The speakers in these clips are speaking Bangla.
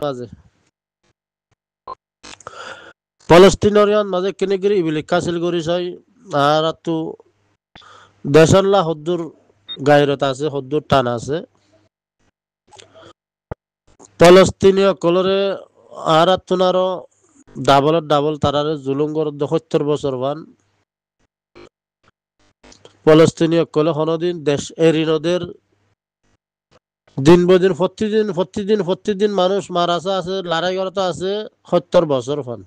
মাঝে ফলস্তিনিয়ান মাঝে কেনেগিরি ইবিলিক কাছিল করিস হয় আর তো দেশল্লা হদ্দুর গায়রত আছে হদ্দুর টান আছে ফলস্তিনীয় কলরে আর তুনারও ডাবল তারারে জুলুম করে ৭০ বছর বান ফলস্তিনীয় কলে হনদিন দেশ এরিনদের দিন বদিন প্রতিদিন মানুষ মারাসা আছে লড়াই করতে আছে ৭০ বছর ফান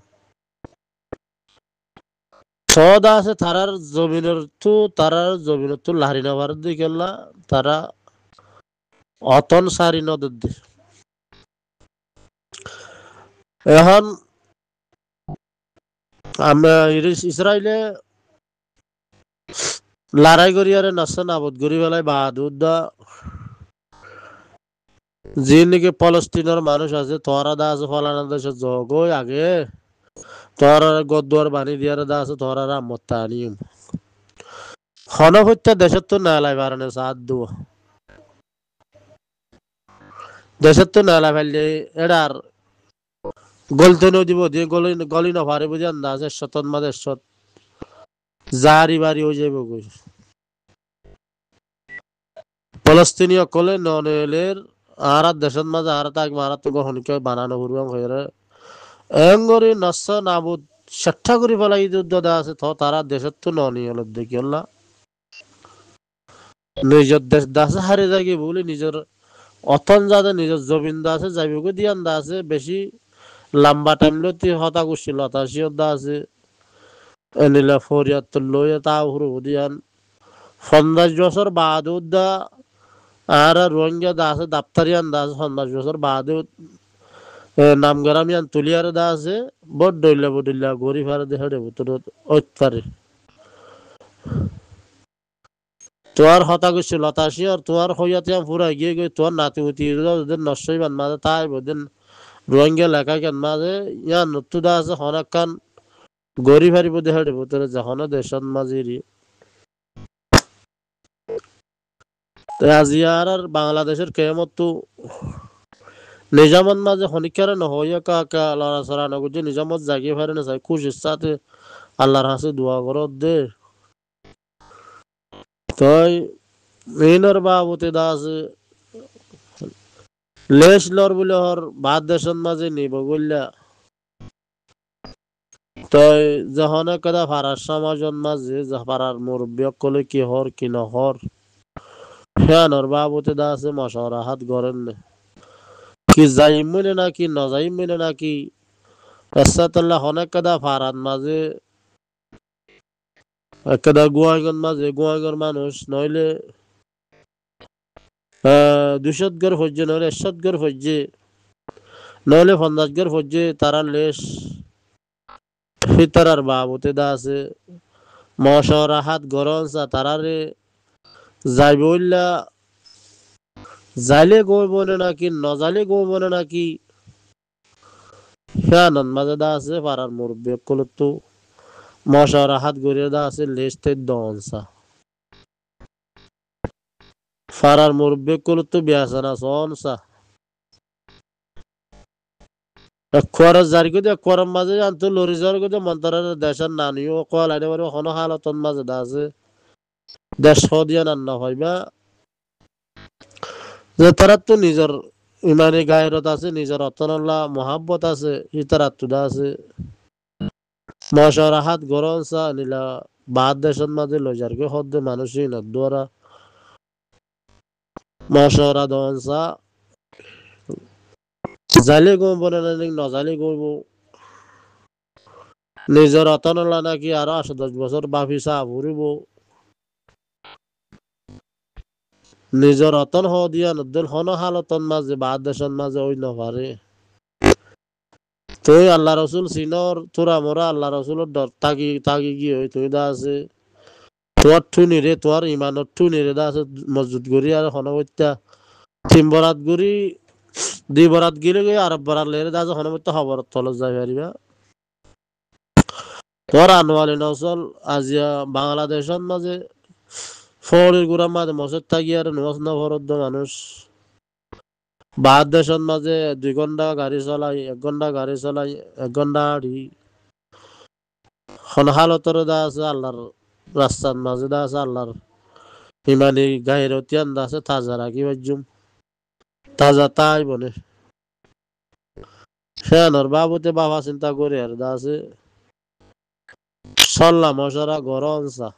সদা আছে তারার জমিনের তু লাহারি নাবার দিকেলা তারা অতন সারি নদের দি এখন আমরা ইসরায়েলে লড়াই করি আরে নাসা নাবদ করি বেলায় বাহাদুরদা যে নাকি ফলস্তিনের মানুষ আছে তোরা দা আছে ফলানা দেশে জগই আগে তোরা গদ্দুয়ার বানি দিয়ারে দা আছে তোরা রামত্তা আনিম হনভত্যা দেশের তো নালাই বারানে সাথ দেব দেশের তো নালা ফেললে এটার গলতে নদীব দিয়ে গলি না পারে বুঝি আন্দাজ শতন মাঝে শত জারি বাড়ি হয়ে যাবে কই ফলস্তিনীয় কলে ননেলের আর দেশের মাঝে আর তাক মারা তো গহনকে বানানো করবাম হয়ে এঙ্গরি নস নাবুদ চেষ্টা করি ফেলাই যুদ্ধ আছে তো তারা দেশের তো ননিয়ল দেখি আল্লাহ নিজের দেশ দাসে হারে যাগি বলি নিজের অতন যাতে নিজের জমিন দা আছে যাইবকে দিয়ান দা আছে বেশি লম্বা টাইম লতি হতা করছিল হতাশিও দা আছে এনিলা ফরিয়াত লয়ে তা হুরু দিয়ান ৫০ বছর বাদুদ দা আর রোহিঙ্গা দা আছে দাপ্তারিয়ান দা আছে ৫০ বছর বাদুদ নামগারামিয়ান তুলিয়ার দা আছে বড্ডইলা গরিব হারে দেখাড়ে ভিতর ঐতপারে তোর হতা করছিল হতাশি আর তোর হইয়াতে পুরা গিয়ে গিয়ে তোর নাতি উতি নশ্বই বান মাঝে তাই বদিন রোহিঙ্গা লেখা কেন মাঝে ইয়া নতুদা আছে হনাকান গরিব হারিব দেখাড়ে ভিতরে যখন দেশন মাঝিরি আজি আর বাংলাদেশের কেমত তো নিজামত মাঝে হনিকারে নহইয়া কাকা লড়াছড়া নগুজি নিজামত জাগিয়ে পারে না চাই খুশ ইচ্ছাতে আল্লাহর হাসে দোয়া করো দে তই মেইনর বাবুতে দা আছে লেশ লর বলে হর ভাত দেশন মাঝে নিব বললা তই যখন কদা ফারার সমাজন মাঝে পাড়ার মুরব্বী কলে কি হর কি নহর ফ্যানর বাবুতে দা আছে মশারা হাত গড়েন নে কি যাইম মিলে নাকি নজাইম মিলে নাকি এসাতাল্লাহ অনেক কাদা ফারাত মাঝে একদা গোয়াগন মাঝে গোয়াগর মানুষ নইলে ২০০ গড় ফজ্জে নইলে ১০০ গড় ফজ্জে নইলে ৫০ গড় ফজ্জে তারা লেশ ফিতারার বাবুতে দা আছে মশারা হাত গরম চা তারারে যাইব যাইলে গই বনে নাকি নজালে গই বনে নাকি ফ্যানন মাঝে দা আছে পাড়ার মুরব্বী কল তো মশারা হাত গড়িয়ে দা আছে লেস্তে দনসা পাড়ার মুরব্বী কল তো বেসানা সনসা খরচ জারি করে খরম মাঝে আনতো লরি জ্বর করে মন্ত্রের দেশের নানিও কল আইনে পারে হন হালতন মাঝে দা আছে দেশ দিয়া নান্না হইবা যে তারা তো নিজের ইমানি গায়রত আছে নিজের অতনল্লা মহাব্বত আছে ইতারাত তুদা আছে মশারা হাত গরম চা নিলা বাদ দেশের মাঝে লইজারকে হদ্দ মানুষই না দ্বারা মশারা দন চা জালি গম বলে না নজালি গইব নিজের অতনল্লা নাকি আরো ৮-১০ বছর বাফি চা ভরিব নিজের অতন হ দিয়া নদল হন হালতন মাঝে বাদ দেশের মাঝে ওই নপারে তুই আল্লাহ রসুল সিনর তোরা মোরা আল্লাহ রসুলের ডর তাগি গিয়ে হই তুই দা আছে তোর ঠুনি রে তোর ইমানত ঠুনি রে দা আছে মসজিদ গড়ি আর হনবত্যা ৩ বরাত গড়ি ২ বরাত গিলে গিয়ে আর বরাত লেরে দা আছে হনবত্যা খবর তলত যাই পারিবা তোর আনোয়ালি নসল আজিয়া বাংলাদেশের মাঝে ফরির গুড়ার মাঝে মসজিদ থাকি আর নমাজ না ভরদ্দ মানুষ বাহার দেশের মাঝে 2 ঘন্টা গাড়ি চলাই 1 ঘন্টা গাড়ি চলাই 1 ঘন্টা হাঁটি হালতরে দা আছে আল্লাহর রাস্তার মাঝে দা আছে আল্লাহর ইমানি গাহিরতিয়ান দা আছে তাজা রাখি বাজুম তাজা তাই বলে সেনর বাবুতে বাবা চিন্তা করে আর দা আছে সল্লা মশারা গরম চা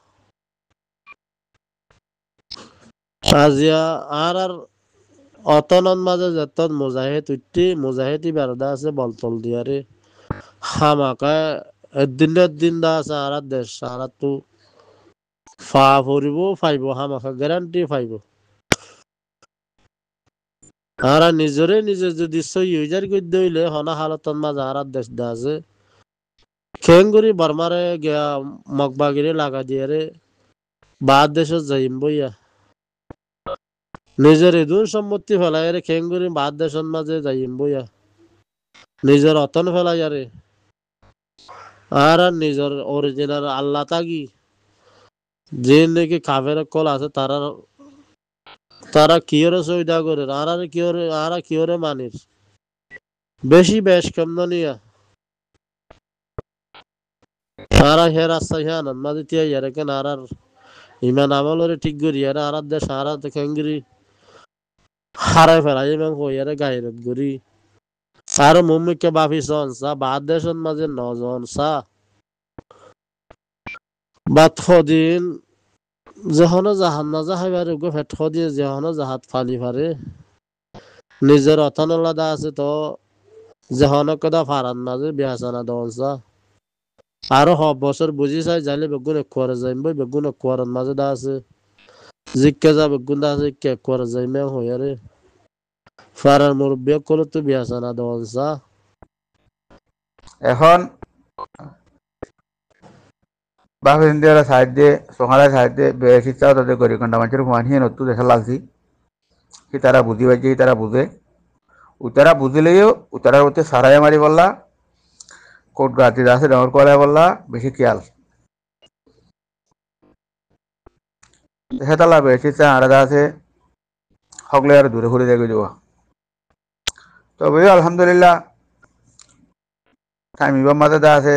আজিয়া আর অতনন মাঝে যেতন মুজাহিদ উঠতি মুজাহিদি বেরদা আছে বলতল দিয়ারে হামাকায় দিন দা আছে আর দেশ আর তো ফা ফুরিব ফাইব হামাকা গ্যারান্টি ফাইব আর নিজরে নিজে যদি সই ইউজার করে দইলে হনা হালতন মাঝে আর দেশ দা আছে খেঙ্গুরি বর্মারে গিয়া মগবাগিরে লাগা দিয়ারে বাদ দেশে যাইম বইয়া নিজের ইদুন সম্মতি ফেলাই খেঙ্গুরি বাদ দেশের মাঝে যাইম বইয়া নিজের অতন ফেলাই আর নিজের অরিজিনাল আল্লাহ তাগি যে নাকি কাফের কল আছে তারা কিয়রে সইদা করে আর কিয়রে মানির বেশি বেশ কেমন নিয়া আর হে রাস্তা হে আনন্দ মাঝে তিয়া ইয়ারে কেন আর ইমান আমলরে ঠিক করি আর দেশ আর খেঙ্গুরি হারাই ফেলাই এবং হইয়ারে গাইরত করি আর মুম্মিকে বাফি সনসা বাদ দেশের মাঝে নজন সা বাদ দিন যেহনো জাহান না যাহাইবারে গো ফেট দিয়ে যেহনো জাহাত ফালি পারে নিজের অথনলাদা আছে তো যেহনো কদা ফারান মাঝে বিহাসানা দলসা আরো বছর বুঝি চাই যাইলে বেগুন করে যাইম বই বেগুন করার মাঝে দা আছে জিজ্ঞে যা বেগুন দা আছে কে করে যাইমে হইয়ারে ফারার মুরব্বী কলে তো বিহাসানা দলসা এখন বাপে ইন্ডিয়ার সাইড দিয়ে সোহারা সাইড দিয়ে বেশিটাও তাদের করি কারণ মানুষের মানিয়ে নতুন দেখা লাগছি কি তারা বুঝি পাইছে তারা বুঝে উতারা বুঝিলেও উতারার মধ্যে সারাই মারি বললা কোট গাতি আছে ডাঙর করে বললা বেশি খেয়াল হেতালা বেশি আলাদা আছে সকলে আর দূরে ঘুরে দেখে যাওয়া তবে আলহামদুলিল্লাহ টাইমিবার মাঝে দা আছে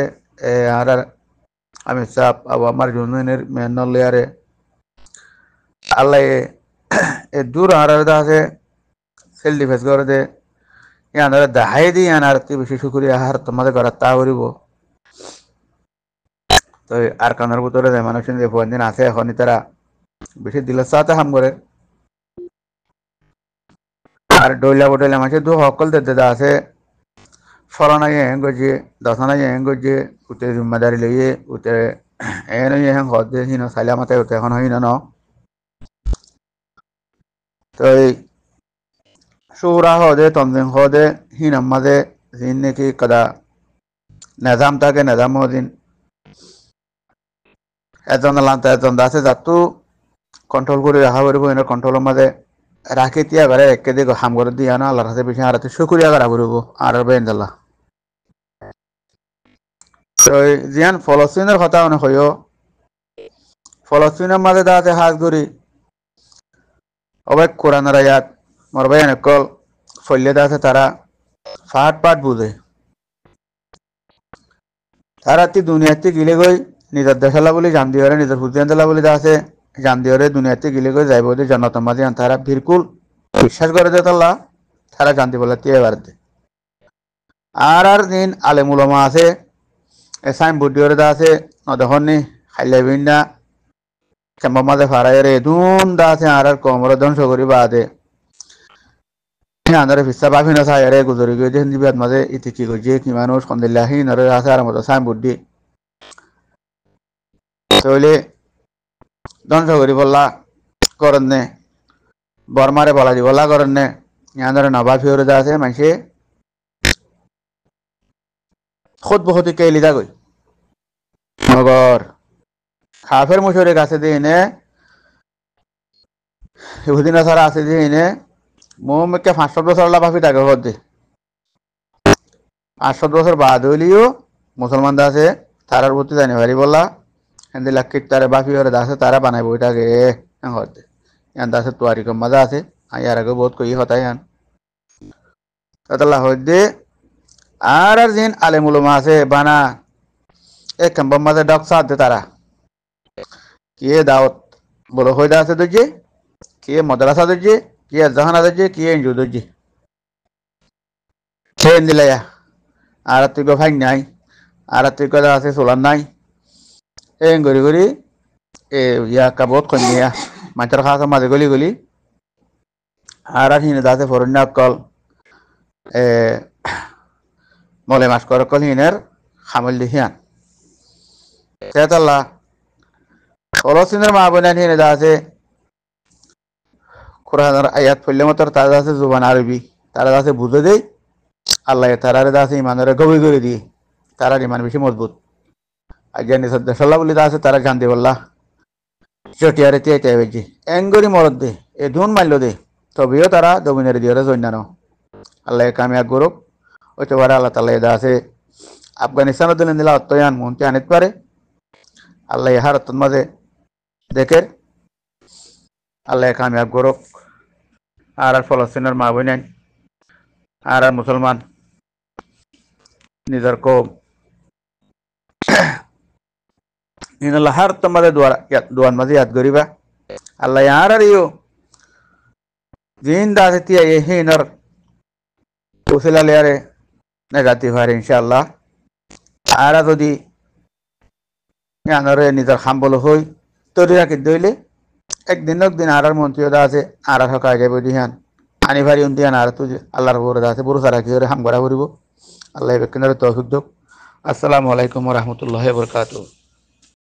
আর আমি সাপ আবু আমার জুনের মেনল লেয়ারে আল্লাহ এ দূর আর দা আছে সেল ডিফেন্স করে দে ইয়ানারা দেখাই দিই ইয়ানার বেশি শুকুরিয়া আহার তোমাদের ঘর তা করিব তো আর কানের ভিতরে যে মানুষ যে দিন আছে এখনই তারা বেশি দিলের সাথে হাম করে আর ডইলা বটইলা মাসে দু সকল দেদা আছে ফরানাই হেং গজে দশনাই হেং গজে উতে জিম্মাদারি লইয়ে উতে এন হেং হদে হিন সাইলা মাথায় উতে এখন হই ন তো এই সুরা হদে তমদিন হদে হিন মাঝে জিন নাকি কদা নেজাম থাকে নেজাম দিন এজন লান্তা এজন আছে যাতু কন্ট্রোল করে রাখা পারিব এনে কন্ট্রোলের মাঝে রাখি তিয়া ঘরে একে দিয়ে হাম করে দিয়া না আল্লাহর হাতে বেশি আর শুকুরিয়া করা পারিব আর বেন্দাল্লাহ তো জিয়ান ফলস্তিনের কথা অনেক হইও ফলস্তিনের মাঝে দা আছে হাত ঘুরি অবাক কোরআনের আয়াত মোর ভাই অনেকল ফল্লে দা আছে তারা ফাট পাট বুঝে তারা দুনিয়াতে গিলে গই নিজের দেশালা বলে জান দিওরে নিজের হুজিয়ানদালা বলে দা আছে জান দিওরে দুনিয়াতে গিলে গই যাইব যে জনতা মাঝে তারা বিলকুল বিশ্বাস করে দে তারা জানতে বলে তে বাড়তে আর দিন আলেমুলমা আছে এসাইম বুদ্ধিওরে দা আছে নদহনি খাইলে বিন্দা কেমন মাঝে ফারাই রে দুন দা আছে আর কমর ধ্বংস করি বাদে আন্দারে ফিসা বাফি না চাই রে গুজরি গিয়ে যেন দিবাত মাঝে ইতি কি গিয়ে কি মানুষ সন্দিল্লাহি নরে আছে আর মতো সাইম বুদ্ধি তইলে ধ্বংস করি বললা করেন নে বর্মারে বলা দি বলা করেন নে আন্দারে নবা ফিওরে দা আছে মাইসে খুদ বহুত কে লিদা গই মগর খাফের মুশরে কাছে দিয়ে নে ইহুদিনা সারা আছে দিয়ে নে মোহাম্মদকে 500 বছর আল্লাহ বাফি তাকে হদ দে 500 বছর বাদ হইলিও মুসলমান আছে তারার প্রতি জানি ভারি বললা হিন্দি লাক্ষিত তারা বাফি হরে আছে তারা বানাই বইটাকে হদ দে ইয়ান আছে তোয়ারি কম মজা আছে আর আগে বহুত কই হতাই আন তাতলা হইদে আর জিন আলেমুলমা আছে বানা এক কাম্বাম মাঝে ডক সাথ দে তারা কে দাওয়াত বড় হইদা আছে দজ্জে কে মাদ্রাসা দজ্জে কে জাহানা দজ্জে কে এনজু দজ্জে কে দিলায়া আর তুই গো ফাইন নাই আর তুই গো আছে সোলার নাই এন গরি গরি এ ইয়া কাবত কন্যা মাচার খাসা মাঝে গলি গলি আর হিনে দাসে ফরন্না কল এ মলে মাস কর কল হিনের খামল দিহিয়ান তেতাল্লা ফলস্তিনের মা বোনান হিনে দাসে কোরআনের আয়াত পড়লে মতো তারা দাসে জুবান আরবি তারা দাসে বুঝে দেয় আল্লাহ তারারে দাসে ইমানের গভীর করে দিয়ে তারার ইমান বেশি মজবুত আর জানি সদ্দাসাল্লাহ বলে দাসে তারা জানতে বললা চটিয়ারে তিয়াইতে বেজি এঙ্গরি মরদ দে এ ধুন মারল দে তবেও তারা দমিনের দিয়ে জন্যানো আল্লাহ কামিয়াব গৌরব হইতে পারে আল্লাহ তাল্লাহ দাসে আফগানিস্তানের দিলে নিলা অত্যয়ান মন্ত্রী আনিতে পারে আল্লাহ হারতন মাঝে দেখে আল্লাহ কামিয়াব গৌরব আর ফলস্তিনের মা বোন আর মুসলমান নিজের কম ইনাল্লাহ হারতন মাঝে দোয়ান মাঝে ইয়াদ করিবা আল্লাহ আর ইও জিন দাসে তিয়া এ হিনর উসিলা লেয়ারে নেগাতি পারে ইনশাআল্লাহ আর যদি আনারে নিজের খাম্বল হই তৈরি রাখি দইলে একদিন আর মন্ত্রী আছে আর সকাল যাবে দিহান আনি ভারি উন্দিয়ান আর তুই আল্লাহর বড় আছে বড় সারা কি হাম করা করিব আল্লাহ বেকিনারে তৌফিক দিক আসসালামু আলাইকুম ওয়া রাহমাতুল্লাহি ওয়া বারাকাতুহু